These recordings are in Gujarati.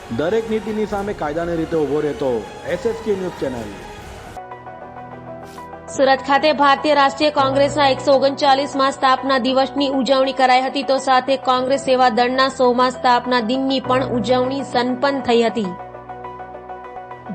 દરેક નીતિની સામે કાયદાની રીતે ઊભો રહેતો SSK ન્યૂઝ ચેનલ। સુરત ખાતે ભારતીય રાષ્ટ્રીય કોંગ્રેસના 139મા સ્થાપના દિવસની ઉજવણી કરાઈ હતી તો સાથે કોંગ્રેસ સેવા દળના 100મા સ્થાપના દિનની પણ ઉજવણી સંપન્ન થઈ હતી।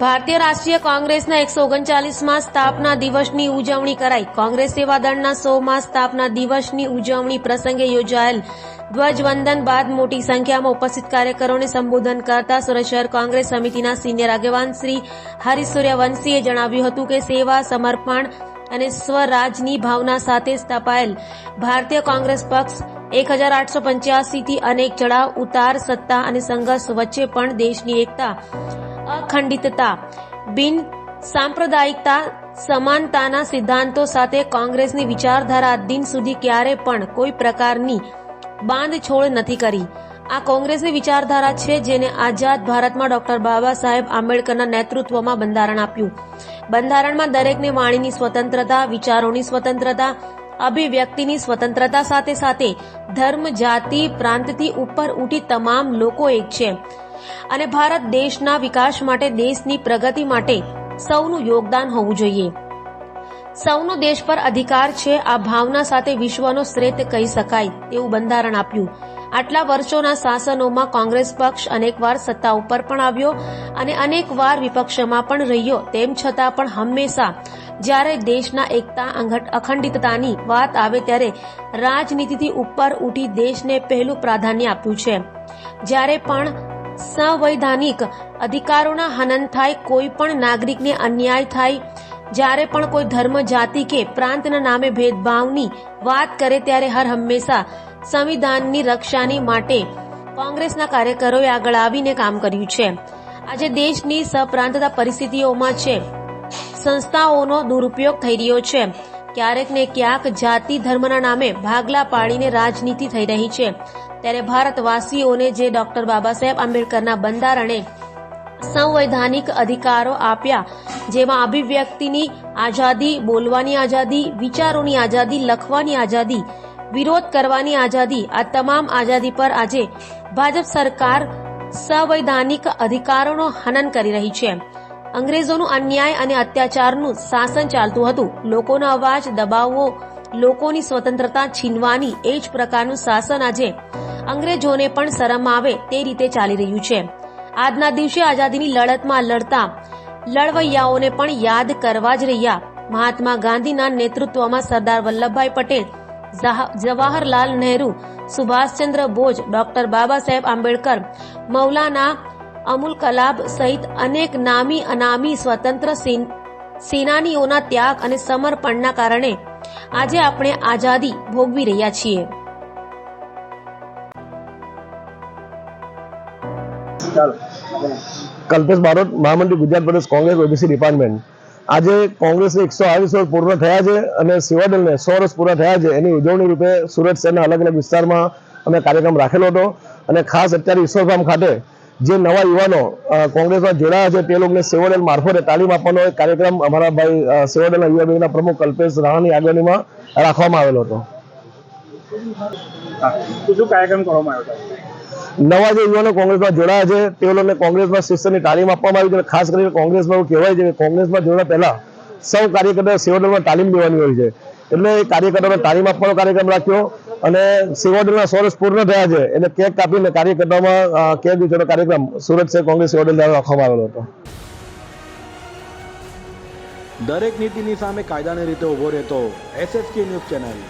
ભારતીય રાષ્ટ્રીય કોંગ્રેસના 139મા સ્થાપના દિવસની ઉજવણી કરાઈ। કોંગ્રેસ સેવા દળના 100મા સ્થાપના દિવસની ઉજવણી પ્રસંગે યોજાયેલ ધ્વજવંદન બાદ મોટી સંખ્યામાં ઉપસ્થિત કાર્યકરોને સંબોધન કરતા સુરત શહેર કોંગ્રેસ સમિતિના સિનિયર આગેવાન શ્રી હરીશ સૂર્યવંશીએ જણાવ્યું હતું કે સેવા, સમર્પણ અને સ્વરાજની ભાવના સાથે સ્થાપાયેલ ભારતીય કોંગ્રેસ પક્ષ 1885 થી અનેક ચડાવ ઉતાર, સત્તા અને સંઘર્ષ વચ્ચે પણ દેશની એકતા, અખંડિતતા, બિન સાંપ્રદાયિકતા, સમાનતાના સિદ્ધાંતો સાથે કોંગ્રેસની વિચારધારા દિન સુધી ક્યારે પણ કોઈ પ્રકારની બાંધછોડ નથી કરી। આ કોંગ્રેસની વિચારધારા છે જેને આઝાદ ભારતમાં ડોક્ટર બાબા સાહેબ આંબેડકરના નેતૃત્વમાં બંધારણ આપ્યું। બંધારણમાં દરેકને વાણીની સ્વતંત્રતા, વિચારોની સ્વતંત્રતા, અભિવ્યક્તિની સ્વતંત્રતા સાથે સાથે ધર્મ, જાતિ, પ્રાંતથી ઉપર ઉઠી તમામ લોકો એક છે અને ભારત દેશના વિકાસ માટે, દેશની પ્રગતિ માટે સૌનું યોગદાન હોવું જોઈએ। સૌનો દેશ પર અધિકાર છે, આ ભાવના સાથે વિશ્વનો શ્રેષ્ઠ કહી શકાય તેવું બંધારણ આપ્યું। આટલા વર્ષોના શાસનોમાં કોંગ્રેસ પક્ષ અનેકવાર સત્તા ઉપર પણ આવ્યો અને અનેકવાર વિપક્ષમાં પણ રહ્યો, તેમ છતાં પણ હંમેશા જ્યારે દેશના એકતા, અખંડિતતાની વાત આવે ત્યારે રાજનીતિથી ઉપર ઉઠી દેશને પહેલું પ્રાધાન્ય આપ્યું છે। જ્યારે પણ સંવૈધાનિક અધિકારોના હનન થાય, કોઈ પણ નાગરિકને અન્યાય થાય, જ્યારે પણ કોઈ ધર્મ, જાતિ કે પ્રાંતના નામે ભેદભાવની વાત કરે ત્યારે હર હંમેશા સંવિધાનની રક્ષાની માટે કોંગ્રેસના કાર્યકરોએ આગળ આવીને કામ કર્યું છે। આજે દેશની સપ્રાંતતા પરિસ્થિતિઓમાં છે, સંસ્થાઓનો દુરુપયોગ થઈ રહ્યો છે, ક્યારેક ને ક્યાંક જાતિ, ધર્મના નામે ભાગલા પાડીને રાજનીતિ થઈ રહી છે, ત્યારે ભારતવાસીઓને જે ડોક્ટર બાબા સાહેબ આંબેડકરના બંધારણે સંવૈધાનિક અધિકારો આપ્યા, જેમાં અભિવ્યક્તિની આઝાદી, બોલવાની આઝાદી, વિચારોની આઝાદી, લખવાની આઝાદી, વિરોધ કરવાની આઝાદી, આ તમામ આઝાદી પર આજે ભાજપ સરકાર સંવૈધાનિક અધિકારોનો હનન કરી રહી છે। અંગ્રેજોનું અન્યાય અને અત્યાચારનું શાસન ચાલતું હતું, લોકોનો અવાજ દબાવવો, લોકોની સ્વતંત્રતા છીનવાની એ જ પ્રકારનું શાસન આજે અંગ્રેજોને પણ શરમ આવે તે રીતે ચાલી રહ્યું છે। આજના દિવસે આઝાદીની લડતમાં લડતા લડવૈયાઓને પણ યાદ કરવા જ રહ્યા। મહાત્મા ગાંધીના નેતૃત્વમાં સરદાર વલ્લભભાઈ પટેલ, જવાહરલાલ નહેરુ, સુભાષચંદ્ર બોઝ, ડોક્ટર બાબા સાહેબ આંબેડકર, મૌલાના અબુલ કલામ સહિત અનેક નામી અનામી સ્વતંત્ર સેનાનીઓના ત્યાગ અને સમર્પણના કારણે આજે આપણે આઝાદી ભોગવી રહ્યા છીએ। કલ્પેશ બારોટ, મહામંત્રી ગુજરાત પ્રદેશ કોંગ્રેસ ઓબીસી ડિપાર્ટમેન્ટ। આજે કોંગ્રેસને 128 વર્ષ પૂર્ણ થયા છે અને સેવાદળને 100 વર્ષ પૂરા થયા છે, એની ઉજવણી રૂપે સુરત શહેરના અલગ અલગ વિસ્તારમાં અમે કાર્યક્રમ રાખેલો હતો અને ખાસ અત્યારે ઈશ્વરધામ ખાતે જે નવા યુવાનો કોંગ્રેસમાં જોડાયા છે તે લોકોને સેવાદળ મારફતે તાલીમ આપવાનો એક કાર્યક્રમ અમારા ભાઈ સેવાદળના યુવા વિંગના પ્રમુખ કલ્પેશ રાણાની આગેવાનીમાં રાખવામાં આવેલો હતો। શું કાર્યક્રમ કરવામાં આવ્યો હતો? નવા જે યુવાનો કોંગ્રેસમાં જોડાયા છે તે લોકોને કોંગ્રેસમાં શિસ્તની તાલીમ આપવામાં આવી છે। ખાસ કરીને કોંગ્રેસમાં એવું કહેવાય છે કે કોંગ્રેસમાં જોડાયા પહેલા સૌ કાર્યકર્તાઓ સેવાદળમાં તાલીમ લેવાની હોય છે, એટલે એ કાર્યકર્તાઓને તાલીમ આપવાનો કાર્યક્રમ રાખ્યો અને સેવાદળના 100 વર્ષ પૂર્ણ થયા છે એટલે કેક કાપીને કાર્યકર્તાઓમાં કેક વેચવાનો કાર્યક્રમ સુરત શહેર કોંગ્રેસ સેવાદળ દ્વારા રાખવામાં આવેલો હતો। દરેક નીતિની સામે કાયદાની રીતે ઊભો રહેતો SSK ન્યૂઝ ચેનલ।